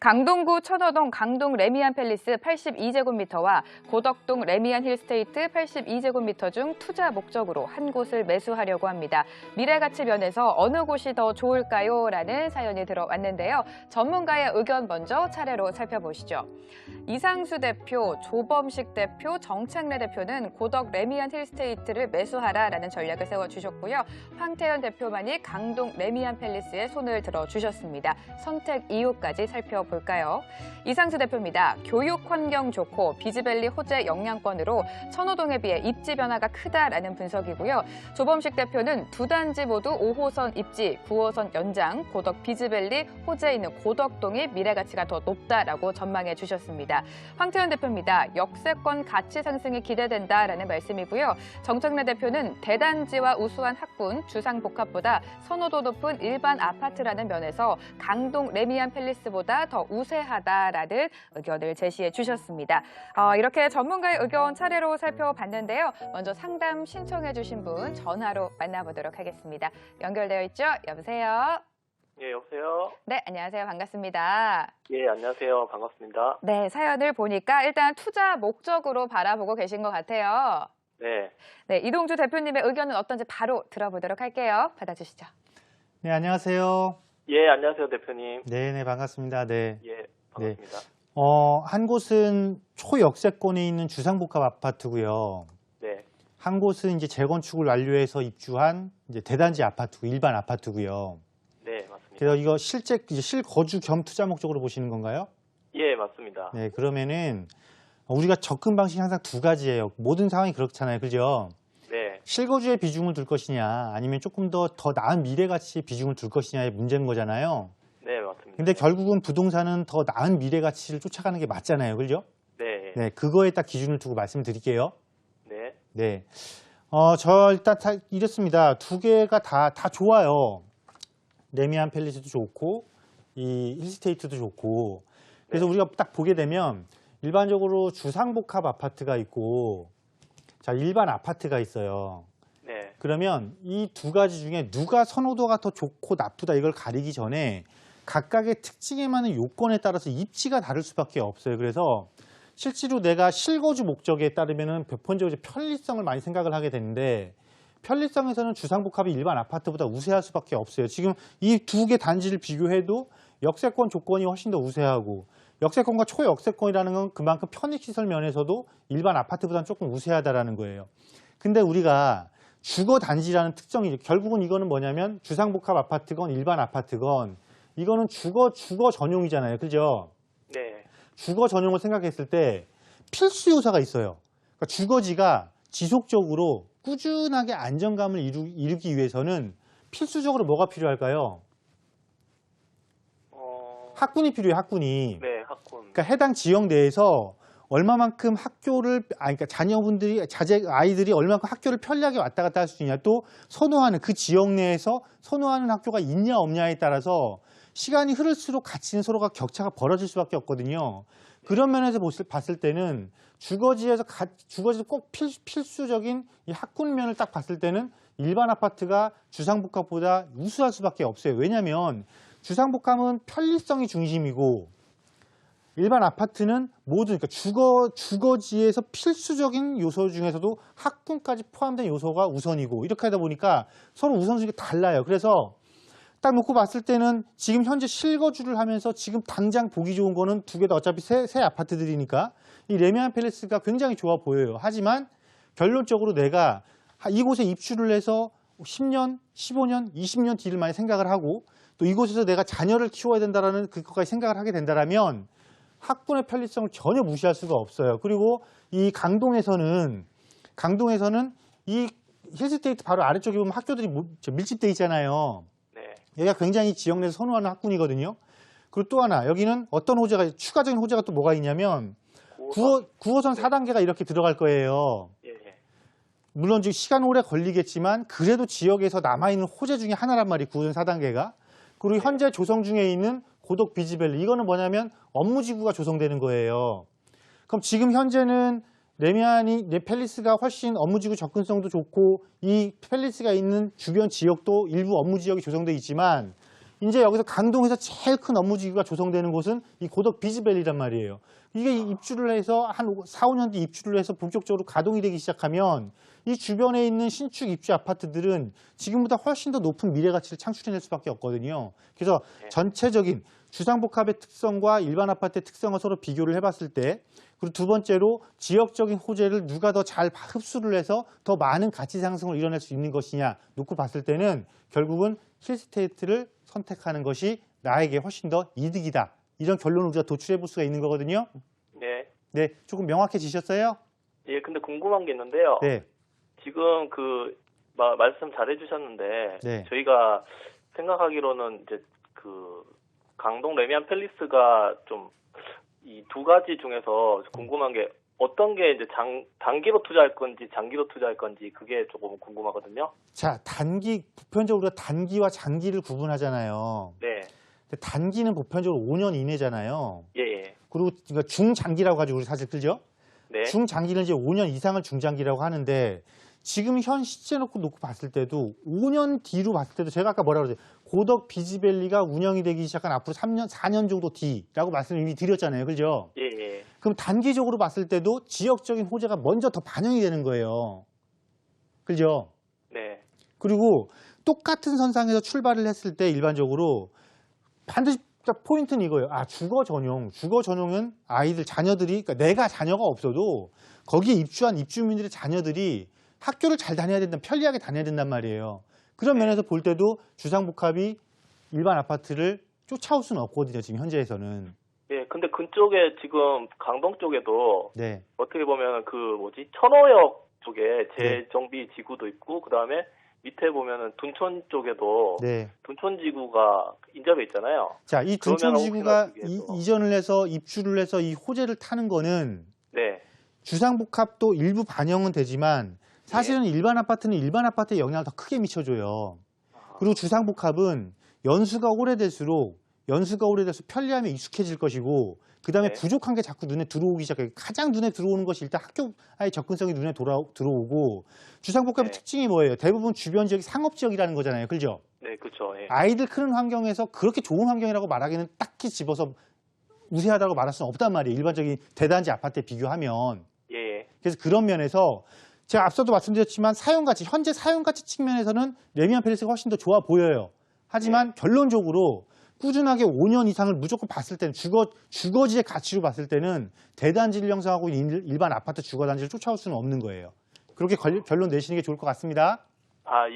강동구 천호동 강동 레미안 팰리스 82제곱미터와 고덕동 레미안 힐스테이트 82제곱미터 중 투자 목적으로 한 곳을 매수하려고 합니다. 미래가치 면에서 어느 곳이 더 좋을까요? 라는 사연이 들어왔는데요. 전문가의 의견 먼저 차례로 살펴보시죠. 이상수 대표, 조범식 대표, 정책래 대표는 고덕 레미안 힐스테이트를 매수하라라는 전략을 세워주셨고요. 황태현 대표만이 강동 레미안 팰리스에 손을 들어주셨습니다. 선택 이유까지 살펴볼까요? 이상수 대표입니다. 교육 환경 좋고 비즈밸리 호재 영향권으로 천호동에 비해 입지 변화가 크다라는 분석이고요. 조범식 대표는 두 단지 모두 5호선 입지, 9호선 연장, 고덕 비즈밸리 호재 있는 고덕동이 미래가치가 더 높다라고 전망해 주셨습니다. 황태현 대표입니다. 역세권 가치 상승이 기대된다라는 말씀이고요. 정책래 대표는 대단지와 우수한 학군, 주상복합보다 선호도 높은 일반 아파트라는 면에서 강동 레미안 팰리스보다 더 우세하다라는 의견을 제시해 주셨습니다. 이렇게 전문가의 의견 차례로 살펴봤는데요. 먼저 상담 신청해 주신 분 전화로 만나보도록 하겠습니다. 연결되어 있죠? 여보세요? 예, 여보세요? 네, 안녕하세요. 반갑습니다. 예, 안녕하세요. 반갑습니다. 네, 사연을 보니까 일단 투자 목적으로 바라보고 계신 것 같아요. 네. 네, 이동주 대표님의 의견은 어떤지 바로 들어보도록 할게요. 받아주시죠. 네, 안녕하세요. 예, 안녕하세요, 대표님. 네, 반갑습니다. 네. 예, 반갑습니다. 한 곳은 초역세권에 있는 주상복합 아파트고요. 네. 한 곳은 이제 재건축을 완료해서 입주한 이제 대단지 아파트고 일반 아파트고요. 네, 맞습니다. 그래서 이거 실제 이제 실거주 겸 투자 목적으로 보시는 건가요? 예, 맞습니다. 네, 그러면은 우리가 접근 방식이 항상 두 가지예요. 모든 상황이 그렇잖아요. 그죠? 네. 실거주에 비중을 둘 것이냐 아니면 조금 더 나은 미래 가치에 비중을 둘 것이냐의 문제인 거잖아요. 네, 맞습니다. 근데 결국은 부동산은 더 나은 미래 가치를 쫓아가는 게 맞잖아요. 그죠? 네. 네, 그거에 딱 기준을 두고 말씀드릴게요. 네. 네. 저 일단 이렇습니다. 두 개가 다 좋아요. 레미안 팰리스도 좋고, 이 힐스테이트도 좋고. 그래서 네. 우리가 딱 보게 되면 일반적으로 주상복합 아파트가 있고, 자, 일반 아파트가 있어요. 네. 그러면 이 두 가지 중에 누가 선호도가 더 좋고 나쁘다 이걸 가리기 전에 각각의 특징에 맞는 요건에 따라서 입지가 다를 수밖에 없어요. 그래서 실제로 내가 실거주 목적에 따르면은 보편적으로 편리성을 많이 생각을 하게 되는데 편리성에서는 주상복합이 일반 아파트보다 우세할 수밖에 없어요. 지금 이 두 개 단지를 비교해도 역세권 조건이 훨씬 더 우세하고 역세권과 초역세권이라는 건 그만큼 편익시설 면에서도 일반 아파트보다는 조금 우세하다라는 거예요. 근데 우리가 주거단지라는 특성이 결국은 이거는 뭐냐면 주상복합 아파트건 일반 아파트건 이거는 주거 전용이잖아요. 그죠? 네. 주거 전용을 생각했을 때 필수 요소가 있어요. 그러니까 주거지가 지속적으로 꾸준하게 안정감을 이루기 위해서는 필수적으로 뭐가 필요할까요? 학군이 필요해요. 학군이. 네, 학군. 그러니까 해당 지역 내에서 얼마만큼 그러니까 아이들이 얼마만큼 학교를 편리하게 왔다 갔다 할 수 있냐, 또 선호하는 그 지역 내에서 선호하는 학교가 있냐 없냐에 따라서 시간이 흐를수록 가치는 서로가 격차가 벌어질 수밖에 없거든요. 그런 면에서 봤을 때는 주거지에서 꼭 필수적인 이 학군면을 딱 봤을 때는 일반 아파트가 주상복합보다 우수할 수밖에 없어요. 왜냐하면 주상복합은 편리성이 중심이고 일반 아파트는 그러니까 주거지에서 필수적인 요소 중에서도 학군까지 포함된 요소가 우선이고 이렇게 하다 보니까 서로 우선순위가 달라요. 그래서 딱 놓고 봤을 때는 지금 현재 실거주를 하면서 지금 당장 보기 좋은 거는 두 개 다 어차피 새 아파트들이니까 이 레미안 팰리스가 굉장히 좋아 보여요. 하지만 결론적으로 내가 이곳에 입주를 해서 10년, 15년, 20년 뒤를 많이 생각을 하고 또 이곳에서 내가 자녀를 키워야 된다라는 그것까지 생각을 하게 된다면 학군의 편리성을 전혀 무시할 수가 없어요. 그리고 이 강동에서는 이 힐스테이트 바로 아래쪽에 보면 학교들이 밀집돼 있잖아요. 네. 여기가 굉장히 지역 내에서 선호하는 학군이거든요. 그리고 또 하나 여기는 어떤 추가적인 호재가 또 뭐가 있냐면 9호선 4단계가 이렇게 들어갈 거예요. 예, 예. 물론 지금 시간 오래 걸리겠지만 그래도 지역에서 남아있는 호재 중에 하나란 말이 9호선 4단계가. 그리고 현재 조성 중에 있는 고덕 비즈밸리 이거는 뭐냐면 업무지구가 조성되는 거예요. 그럼 지금 현재는 팰리스가 훨씬 업무지구 접근성도 좋고 이 팰리스가 있는 주변 지역도 일부 업무지역이 조성되어 있지만 이제 여기서 강동에서 제일 큰 업무지구가 조성되는 곳은 이 고덕 비즈밸리란 말이에요. 이게 입주를 해서 한 4, 5년 뒤 입주를 해서 본격적으로 가동이 되기 시작하면 이 주변에 있는 신축 입주 아파트들은 지금보다 훨씬 더 높은 미래 가치를 창출해낼 수밖에 없거든요. 그래서 전체적인 주상복합의 특성과 일반 아파트의 특성을 서로 비교를 해봤을 때, 그리고 두 번째로 지역적인 호재를 누가 더 잘 흡수를 해서 더 많은 가치 상승을 이뤄낼 수 있는 것이냐 놓고 봤을 때는 결국은 힐스테이트를 선택하는 것이 나에게 훨씬 더 이득이다. 이런 결론을 우리가 도출해 볼 수가 있는 거거든요. 네. 네, 조금 명확해지셨어요? 예, 근데 궁금한 게 있는데요. 네, 지금 말씀 잘 해주셨는데, 네. 저희가 생각하기로는 이제 강동 레미안 팰리스가 좀 이 두 가지 중에서 궁금한 게 어떤 게 이제 단기로 투자할 건지 장기로 투자할 건지 그게 조금 궁금하거든요. 자, 보편적으로 우리가 단기와 장기를 구분하잖아요. 네. 근데 단기는 보편적으로 5년 이내잖아요. 예, 예. 그리고 그러니까 중장기라고 가지고 우리 사실 끌죠? 네. 중장기는 이제 5년 이상을 중장기라고 하는데 지금 현 시제 놓고 봤을 때도 5년 뒤로 봤을 때도 제가 아까 뭐라고 그랬어요? 고덕 비즈밸리가 운영이 되기 시작한 앞으로 3년, 4년 정도 뒤라고 말씀을 이미 드렸잖아요. 그죠? 예, 예. 그럼 단기적으로 봤을 때도 지역적인 호재가 먼저 더 반영이 되는 거예요. 그죠? 네. 그리고 똑같은 선상에서 출발을 했을 때 일반적으로 반드시 포인트는 이거예요. 주거 전용은 아이들, 자녀들이, 그러니까 내가 자녀가 없어도 거기에 입주한 입주민들의 자녀들이 학교를 잘 다녀야 된다, 편리하게 다녀야 된단 말이에요. 그런 면에서 볼 때도 주상복합이 일반 아파트를 쫓아올 수는 없거든요, 지금 현재에서는. 예, 근데 그쪽에 지금 강동 쪽에도 네. 어떻게 보면 천호역 쪽에 재정비 지구도 있고, 그 다음에 밑에 보면은 둔촌 쪽에도 네. 둔촌 지구가 인접해 있잖아요. 자, 이 둔촌 그러면 지구가 혹시나 그게 이전을 해서 입주를 해서 이 호재를 타는 거는 네. 주상복합도 일부 반영은 되지만 사실은 일반 아파트는 일반 아파트의 영향을 더 크게 미쳐줘요. 그리고 주상복합은 연수가 오래될수록 편리함에 익숙해질 것이고, 그 다음에 네. 부족한 게 자꾸 눈에 들어오기 시작해요. 가장 눈에 들어오는 것이 일단 학교의 접근성이 눈에 들어오고, 주상복합의 네. 특징이 뭐예요? 대부분 주변 지역이 상업지역이라는 거잖아요. 그죠? 네, 그렇죠. 예. 아이들 크는 환경에서 그렇게 좋은 환경이라고 말하기는 딱히 집어서 우세하다고 말할 수는 없단 말이에요. 일반적인 대단지 아파트에 비교하면. 예. 그래서 그런 면에서 제가 앞서도 말씀드렸지만 현재 사용가치 측면에서는 레미안 팰리스가 훨씬 더 좋아 보여요. 하지만 결론적으로 꾸준하게 5년 이상을 무조건 봤을 때는 주거지의 가치로 봤을 때는 대단지를 형성하고 있는 일반 아파트 주거단지를 쫓아올 수는 없는 거예요. 그렇게 결론 내시는 게 좋을 것 같습니다. 아, 예.